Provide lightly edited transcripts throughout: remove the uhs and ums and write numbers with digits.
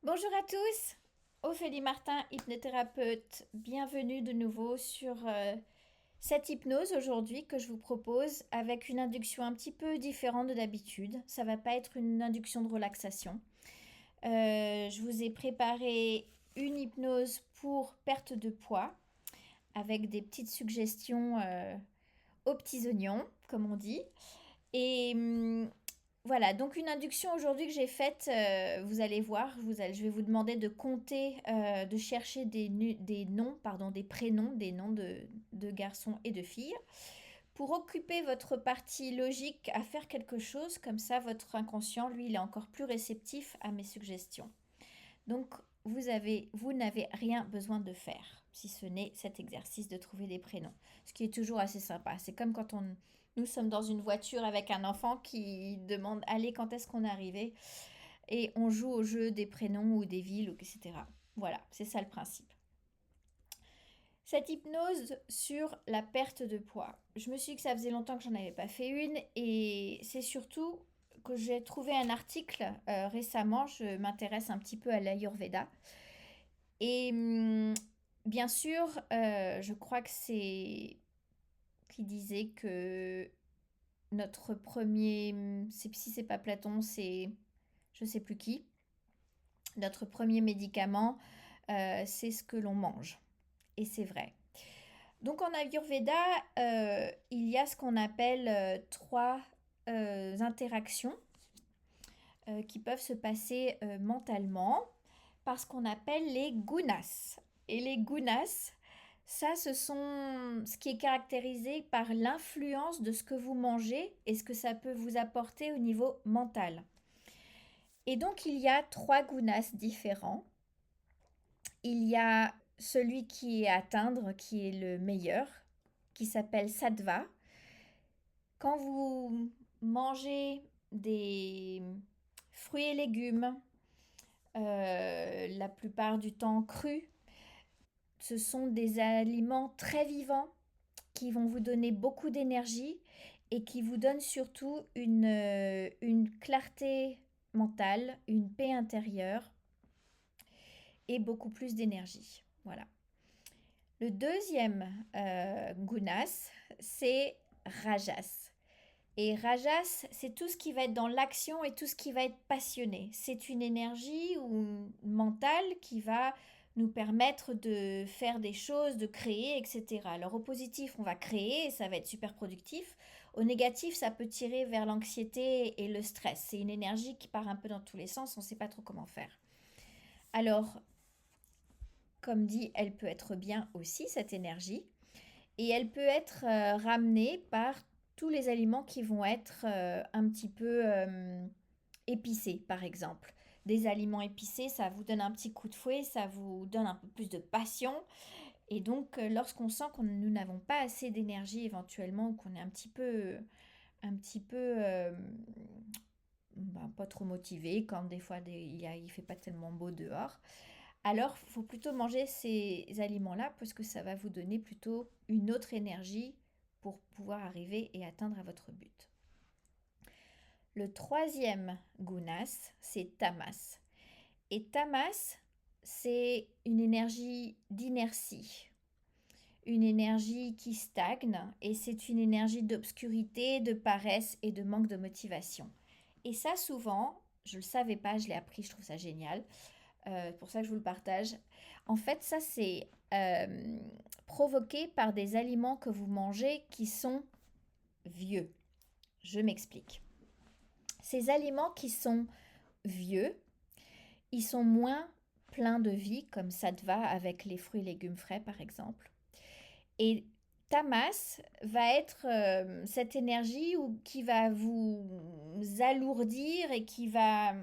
Bonjour à tous, Ophélie Martin, hypnothérapeute. Bienvenue de nouveau sur cette hypnose aujourd'hui que je vous propose avec une induction un petit peu différente de d'habitude. Ça va pas être une induction de relaxation. Je vous ai préparé une hypnose pour perte de poids avec des petites suggestions aux petits oignons, comme on dit. Et voilà, donc une induction aujourd'hui que j'ai faite, vous allez voir, je vais vous demander de compter, de chercher des noms, pardon, des prénoms, des noms de garçons et de filles, pour occuper votre partie logique à faire quelque chose, comme ça votre inconscient, lui, il est encore plus réceptif à mes suggestions. Donc vous n'avez rien besoin de faire, si ce n'est cet exercice de trouver des prénoms, ce qui est toujours assez sympa. C'est comme quand nous sommes dans une voiture avec un enfant qui demande allez, quand est-ce qu'on est arrivé, et on joue au jeu des prénoms ou des villes, etc. Voilà, c'est ça le principe. Cette hypnose sur la perte de poids. Je me suis dit que ça faisait longtemps que j'en avais pas fait une, et c'est surtout que j'ai trouvé un article récemment. Je m'intéresse un petit peu à l'Ayurveda. Et bien sûr, je crois que c'est qui disait que notre premier, si c'est pas Platon, c'est je sais plus qui, notre premier médicament, c'est ce que l'on mange. Et c'est vrai. Donc en Ayurveda, il y a ce qu'on appelle trois interactions qui peuvent se passer mentalement par ce qu'on appelle les gunas. Et les gunas, ça, ce sont ce qui est caractérisé par l'influence de ce que vous mangez et ce que ça peut vous apporter au niveau mental. Et donc, il y a trois gunas différents. Il y a celui qui est à atteindre, qui est le meilleur, qui s'appelle sattva. Quand vous mangez des fruits et légumes, la plupart du temps crus, ce sont des aliments très vivants qui vont vous donner beaucoup d'énergie et qui vous donnent surtout une clarté mentale, une paix intérieure et beaucoup plus d'énergie. Voilà. Le deuxième gunas, c'est rajas. Et rajas, c'est tout ce qui va être dans l'action et tout ce qui va être passionné. C'est une énergie ou mentale qui va nous permettre de faire des choses, de créer, etc. Alors au positif, on va créer et ça va être super productif. Au négatif, ça peut tirer vers l'anxiété et le stress. C'est une énergie qui part un peu dans tous les sens, on ne sait pas trop comment faire. Alors, comme dit, elle peut être bien aussi, cette énergie. Et elle peut être ramenée par tous les aliments qui vont être un petit peu épicés, par exemple. Des aliments épicés, ça vous donne un petit coup de fouet, ça vous donne un peu plus de passion. Et donc, lorsqu'on sent que nous n'avons pas assez d'énergie éventuellement, ou qu'on est un petit peu pas trop motivé, quand des fois il fait pas tellement beau dehors, alors il faut plutôt manger ces aliments-là parce que ça va vous donner plutôt une autre énergie pour pouvoir arriver et atteindre à votre but. Le troisième gunas, c'est tamas. Et tamas, c'est une énergie d'inertie, une énergie qui stagne et c'est une énergie d'obscurité, de paresse et de manque de motivation. Et ça, souvent, je ne le savais pas, je l'ai appris, je trouve ça génial. Pour ça que je vous le partage. En fait, ça, c'est provoqué par des aliments que vous mangez qui sont vieux. Je m'explique. Ces aliments qui sont vieux, ils sont moins pleins de vie, comme sattva avec les fruits et légumes frais, par exemple. Et tamas va être cette énergie qui va vous alourdir et qui va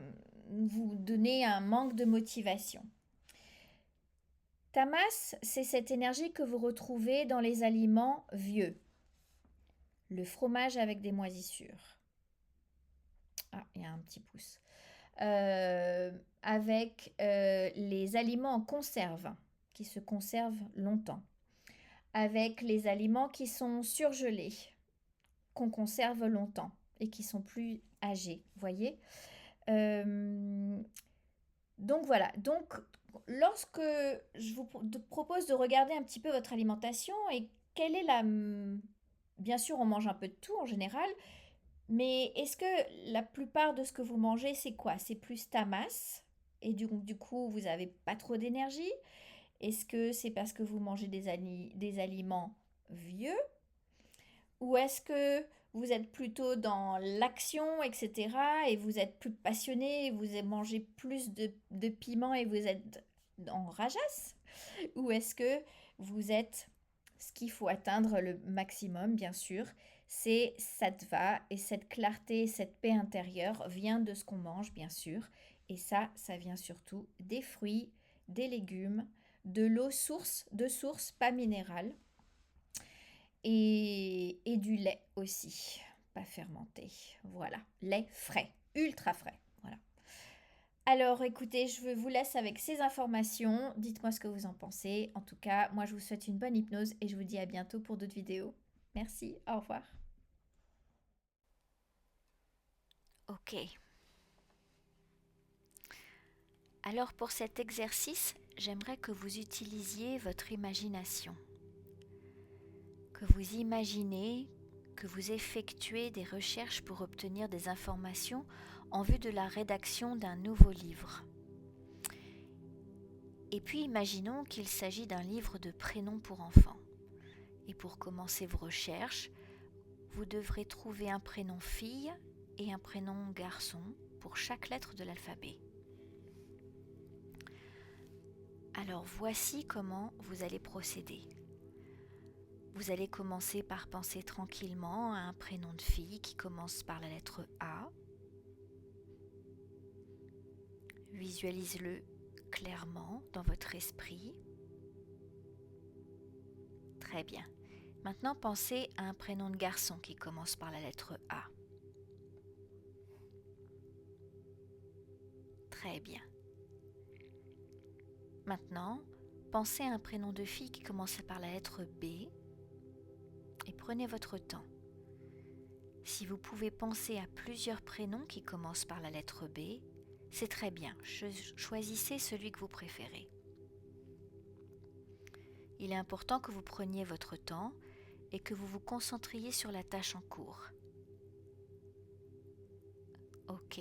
vous donner un manque de motivation. Tamas, c'est cette énergie que vous retrouvez dans les aliments vieux. Le fromage avec des moisissures. Ah, il y a un petit pouce. Avec les aliments en conserve, qui se conservent longtemps. Avec les aliments qui sont surgelés, qu'on conserve longtemps et qui sont plus âgés, voyez. Donc voilà, donc lorsque je vous propose de regarder un petit peu votre alimentation et quelle est Bien sûr, on mange un peu de tout en général, mais est-ce que la plupart de ce que vous mangez, c'est quoi? C'est plus tamas et du coup, vous n'avez pas trop d'énergie? Est-ce que c'est parce que vous mangez des aliments vieux? Ou est-ce que vous êtes plutôt dans l'action, etc. et vous êtes plus passionné, et vous mangez plus de piment et vous êtes en rajasse? Ou est-ce que vous êtes ce qu'il faut atteindre le maximum, bien sûr, c'est sattva et cette clarté, cette paix intérieure vient de ce qu'on mange, bien sûr. Et ça vient surtout des fruits, des légumes, de l'eau de source, pas minérale, et du lait aussi, pas fermenté. Voilà, lait frais, ultra frais. Voilà. Alors écoutez, je vous laisse avec ces informations. Dites-moi ce que vous en pensez. En tout cas, moi je vous souhaite une bonne hypnose et je vous dis à bientôt pour d'autres vidéos. Merci, au revoir. Ok. Alors pour cet exercice, j'aimerais que vous utilisiez votre imagination, que vous imaginez, que vous effectuez des recherches pour obtenir des informations en vue de la rédaction d'un nouveau livre. Et puis imaginons qu'il s'agit d'un livre de prénoms pour enfants. Et pour commencer vos recherches, vous devrez trouver un prénom fille et un prénom garçon pour chaque lettre de l'alphabet. Alors voici comment vous allez procéder. Vous allez commencer par penser tranquillement à un prénom de fille qui commence par la lettre A. Visualisez-le clairement dans votre esprit. Très bien. Maintenant, pensez à un prénom de garçon qui commence par la lettre A. Très bien. Maintenant, pensez à un prénom de fille qui commence par la lettre B et prenez votre temps. Si vous pouvez penser à plusieurs prénoms qui commencent par la lettre B, c'est très bien. Choisissez celui que vous préférez. Il est important que vous preniez votre temps et que vous vous concentriez sur la tâche en cours. Ok.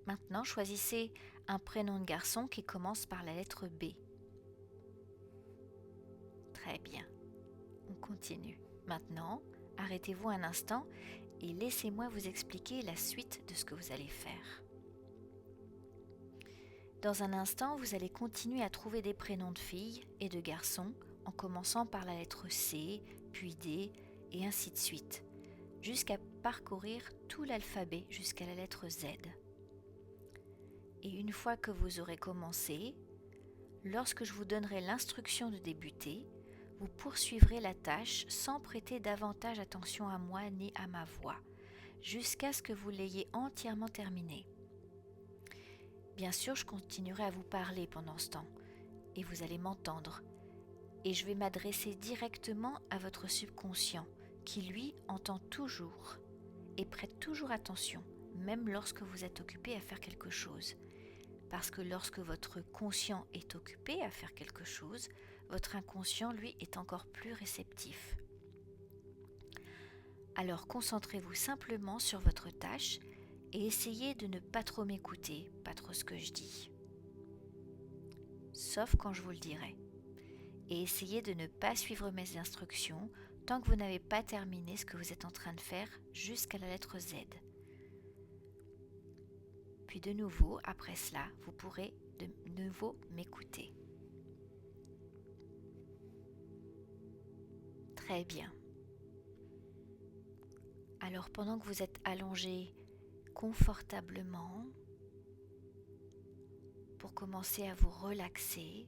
Maintenant, choisissez un prénom de garçon qui commence par la lettre B. Très bien. On continue. Maintenant, arrêtez-vous un instant et laissez-moi vous expliquer la suite de ce que vous allez faire. Dans un instant, vous allez continuer à trouver des prénoms de filles et de garçons en commençant par la lettre C, puis D et ainsi de suite, jusqu'à parcourir tout l'alphabet jusqu'à la lettre Z. Et une fois que vous aurez commencé, lorsque je vous donnerai l'instruction de débuter, vous poursuivrez la tâche sans prêter davantage attention à moi ni à ma voix, jusqu'à ce que vous l'ayez entièrement terminée. Bien sûr, je continuerai à vous parler pendant ce temps, et vous allez m'entendre, et je vais m'adresser directement à votre subconscient, qui lui entend toujours et prête toujours attention, même lorsque vous êtes occupé à faire quelque chose. Parce que lorsque votre conscient est occupé à faire quelque chose, votre inconscient, lui, est encore plus réceptif. Alors concentrez-vous simplement sur votre tâche et essayez de ne pas trop m'écouter, pas trop ce que je dis. Sauf quand je vous le dirai. Et essayez de ne pas suivre mes instructions tant que vous n'avez pas terminé ce que vous êtes en train de faire jusqu'à la lettre Z. Puis de nouveau, après cela, vous pourrez de nouveau m'écouter. Très bien. Alors pendant que vous êtes allongé confortablement, pour commencer à vous relaxer,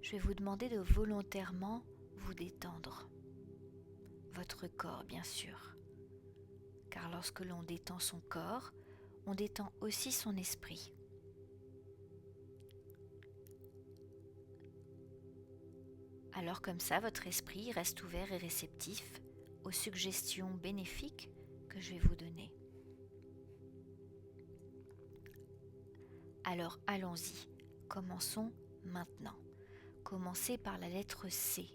je vais vous demander de volontairement vous détendre. Votre corps, bien sûr. Car lorsque l'on détend son corps, on détend aussi son esprit. Alors comme ça, votre esprit reste ouvert et réceptif aux suggestions bénéfiques que je vais vous donner. Alors allons-y, commençons maintenant. Commencez par la lettre C.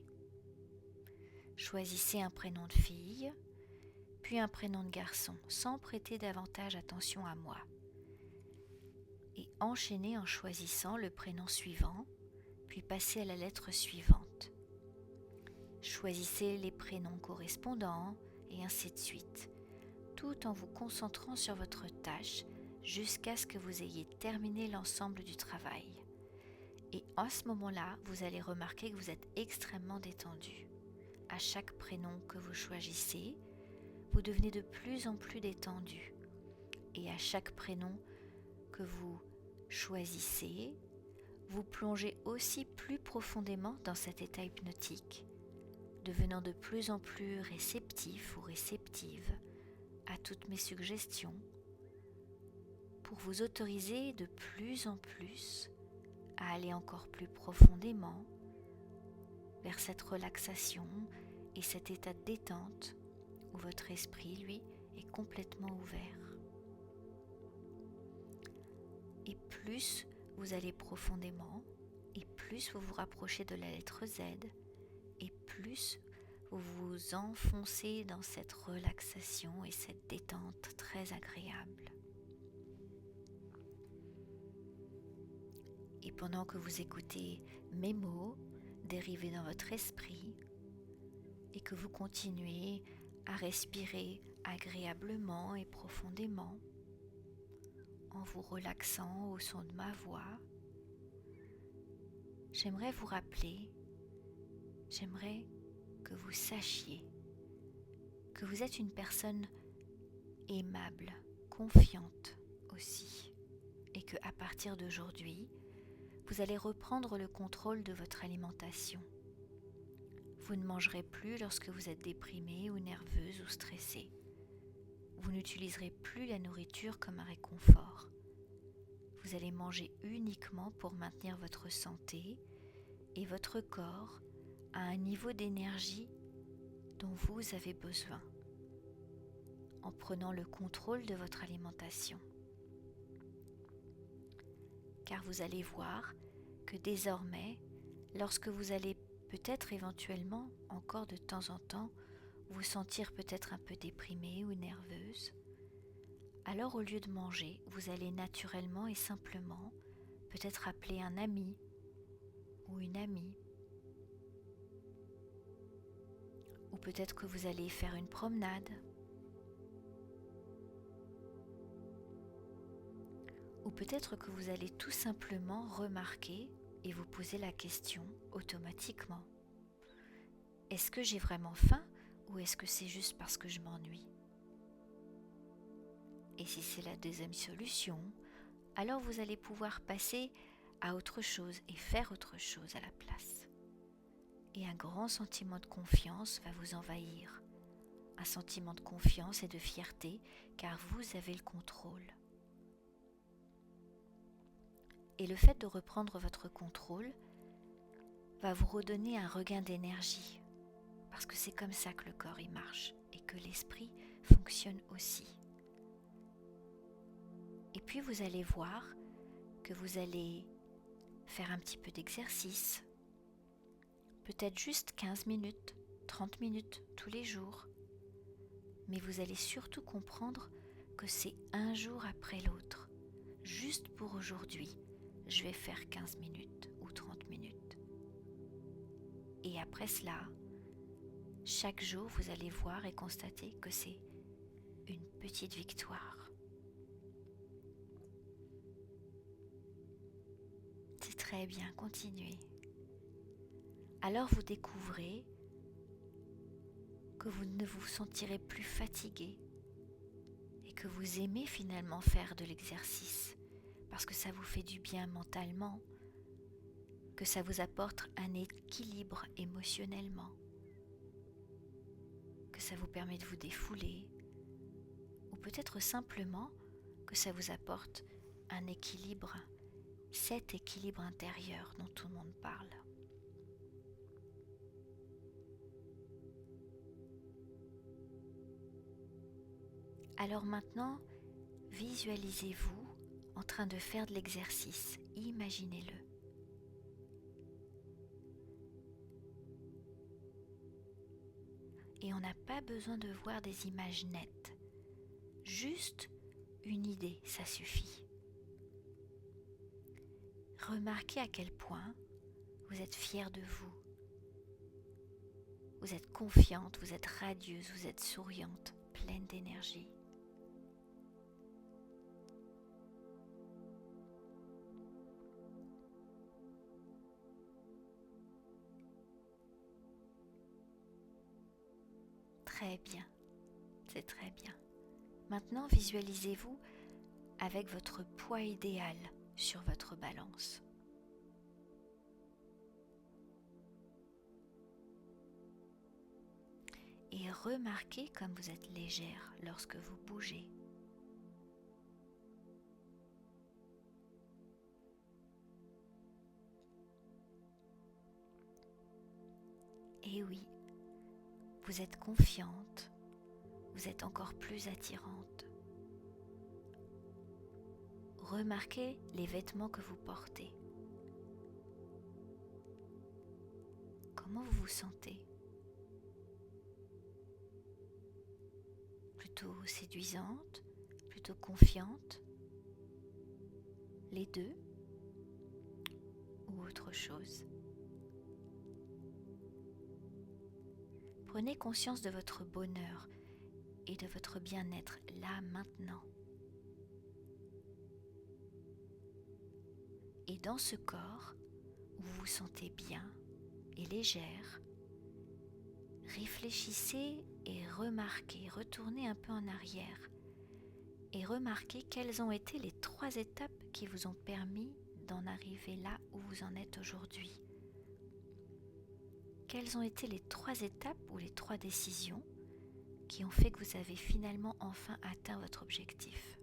Choisissez un prénom de fille, puis un prénom de garçon, sans prêter davantage attention à moi. Et enchaînez en choisissant le prénom suivant, puis passez à la lettre suivante. Choisissez les prénoms correspondants et ainsi de suite, tout en vous concentrant sur votre tâche jusqu'à ce que vous ayez terminé l'ensemble du travail. Et à ce moment-là, vous allez remarquer que vous êtes extrêmement détendu. À chaque prénom que vous choisissez, vous devenez de plus en plus détendu. Et à chaque prénom que vous choisissez, vous plongez aussi plus profondément dans cet état hypnotique, devenant de plus en plus réceptif ou réceptive à toutes mes suggestions, pour vous autoriser de plus en plus à aller encore plus profondément vers cette relaxation et cet état de détente où votre esprit, lui, est complètement ouvert. Et plus vous allez profondément, et plus vous vous rapprochez de la lettre Z, et plus vous vous enfoncez dans cette relaxation et cette détente très agréable. Et pendant que vous écoutez mes mots dériver dans votre esprit et que vous continuez à respirer agréablement et profondément en vous relaxant au son de ma voix, j'aimerais vous rappeler, j'aimerais que vous sachiez que vous êtes une personne aimable, confiante aussi, et que à partir d'aujourd'hui, vous allez reprendre le contrôle de votre alimentation. Vous ne mangerez plus lorsque vous êtes déprimé ou nerveuse ou stressé. Vous n'utiliserez plus la nourriture comme un réconfort. Vous allez manger uniquement pour maintenir votre santé et votre corps à un niveau d'énergie dont vous avez besoin, en prenant le contrôle de votre alimentation. Car vous allez voir que désormais, lorsque vous allez peut-être éventuellement, encore de temps en temps, vous sentir peut-être un peu déprimée ou nerveuse, alors au lieu de manger, vous allez naturellement et simplement peut-être appeler un ami ou une amie, ou peut-être que vous allez faire une promenade, ou peut-être que vous allez tout simplement remarquer et vous poser la question automatiquement. Est-ce que j'ai vraiment faim ou est-ce que c'est juste parce que je m'ennuie ? Et si c'est la deuxième solution, alors vous allez pouvoir passer à autre chose et faire autre chose à la place. Et un grand sentiment de confiance va vous envahir. Un sentiment de confiance et de fierté car vous avez le contrôle. Et le fait de reprendre votre contrôle va vous redonner un regain d'énergie, parce que c'est comme ça que le corps y marche et que l'esprit fonctionne aussi. Et puis vous allez voir que vous allez faire un petit peu d'exercice, peut-être juste 15 minutes, 30 minutes tous les jours, mais vous allez surtout comprendre que c'est un jour après l'autre. Juste pour aujourd'hui, je vais faire 15 minutes ou 30 minutes. Et après cela, chaque jour, vous allez voir et constater que c'est une petite victoire. C'est très bien, continuez. Alors vous découvrez que vous ne vous sentirez plus fatigué et que vous aimez finalement faire de l'exercice parce que ça vous fait du bien mentalement, que ça vous apporte un équilibre émotionnellement, que ça vous permet de vous défouler, ou peut-être simplement que ça vous apporte un équilibre, cet équilibre intérieur dont tout le monde parle. Alors maintenant, visualisez-vous en train de faire de l'exercice. Imaginez-le. Et on n'a pas besoin de voir des images nettes. Juste une idée, ça suffit. Remarquez à quel point vous êtes fière de vous. Vous êtes confiante, vous êtes radieuse, vous êtes souriante, pleine d'énergie. Très bien, c'est très bien. Maintenant, visualisez-vous avec votre poids idéal sur votre balance. Et remarquez comme vous êtes légère lorsque vous bougez. Et oui, vous êtes confiante, vous êtes encore plus attirante. Remarquez les vêtements que vous portez. Comment vous vous sentez ? Plutôt séduisante, plutôt confiante, les deux ou autre chose. Prenez conscience de votre bonheur et de votre bien-être là maintenant. Et dans ce corps où vous vous sentez bien et légère, réfléchissez et remarquez, retournez un peu en arrière et remarquez quelles ont été les 3 étapes qui vous ont permis d'en arriver là où vous en êtes aujourd'hui. Quelles ont été les 3 étapes ou les 3 décisions qui ont fait que vous avez finalement enfin atteint votre objectif ?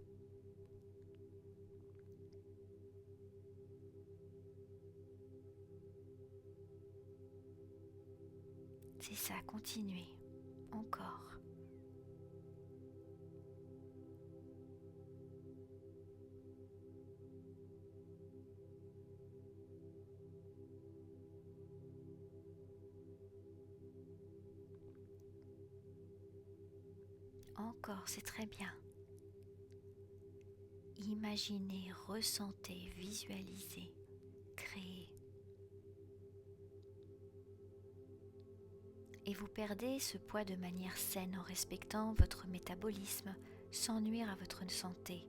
C'est ça, continuez. Encore. Encore, c'est très bien. Imaginez, ressentez, visualisez, créez. Et vous perdez ce poids de manière saine en respectant votre métabolisme sans nuire à votre santé.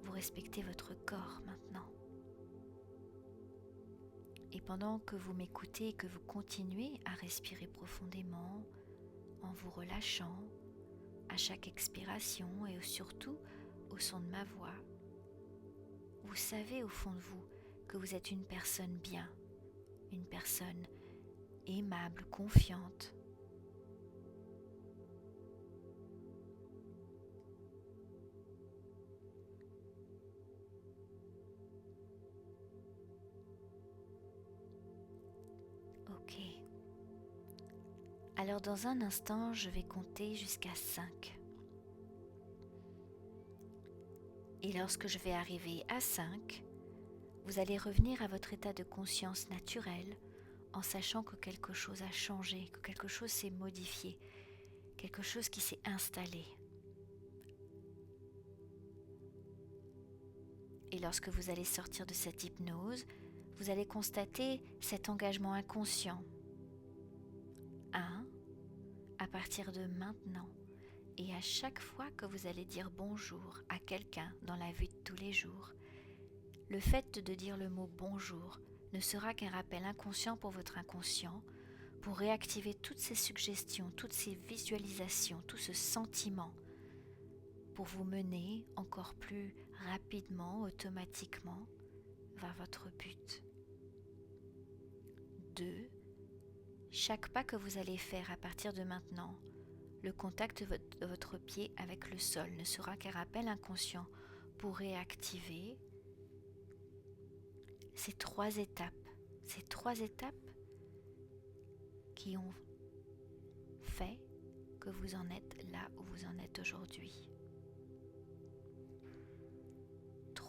Vous respectez votre corps maintenant. Et pendant que vous m'écoutez et que vous continuez à respirer profondément, en vous relâchant, à chaque expiration et surtout au son de ma voix, vous savez au fond de vous que vous êtes une personne bien, une personne aimable, confiante. Ok. Alors dans un instant, je vais compter jusqu'à 5. Et lorsque je vais arriver à 5, vous allez revenir à votre état de conscience naturel en sachant que quelque chose a changé, que quelque chose s'est modifié, quelque chose qui s'est installé. Et lorsque vous allez sortir de cette hypnose, vous allez constater cet engagement inconscient. 1. À partir de maintenant, et à chaque fois que vous allez dire bonjour à quelqu'un dans la vie de tous les jours, le fait de dire le mot bonjour ne sera qu'un rappel inconscient pour votre inconscient, pour réactiver toutes ces suggestions, toutes ces visualisations, tout ce sentiment, pour vous mener encore plus rapidement, automatiquement, vers votre but. 2. Chaque pas que vous allez faire à partir de maintenant, le contact de votre pied avec le sol ne sera qu'un rappel inconscient pour réactiver ces 3 étapes. Ces 3 étapes qui ont fait que vous en êtes là où vous en êtes aujourd'hui.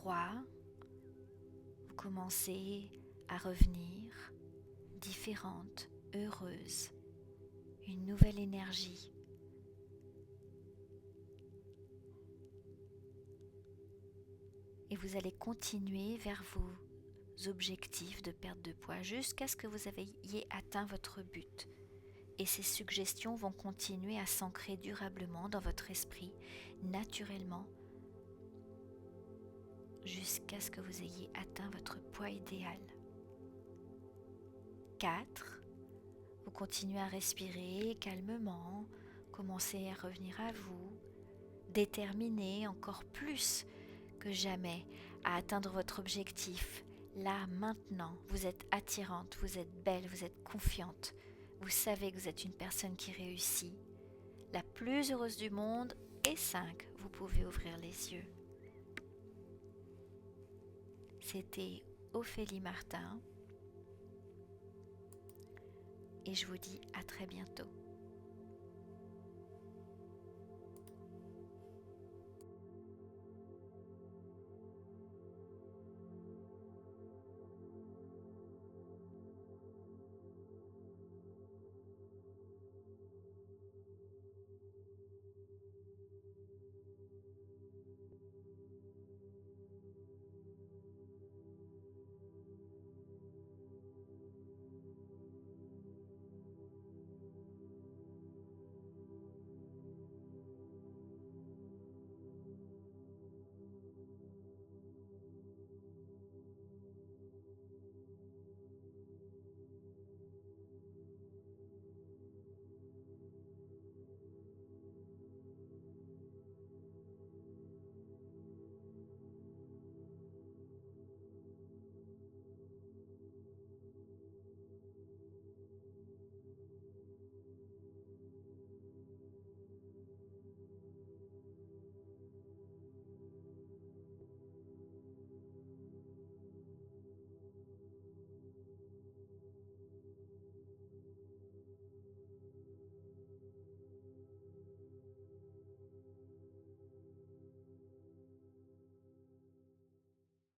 3, vous commencez à revenir différente, heureuse, une nouvelle énergie. Et vous allez continuer vers vos objectifs de perte de poids jusqu'à ce que vous ayez atteint votre but. Et ces suggestions vont continuer à s'ancrer durablement dans votre esprit, naturellement, jusqu'à ce que vous ayez atteint votre poids idéal. 4. Vous continuez à respirer calmement, commencez à revenir à vous, déterminé encore plus que jamais à atteindre votre objectif. Là, maintenant, vous êtes attirante, vous êtes belle, vous êtes confiante. Vous savez que vous êtes une personne qui réussit, la plus heureuse du monde. Et 5, vous pouvez ouvrir les yeux. C'était Ophélie Martin et je vous dis à très bientôt.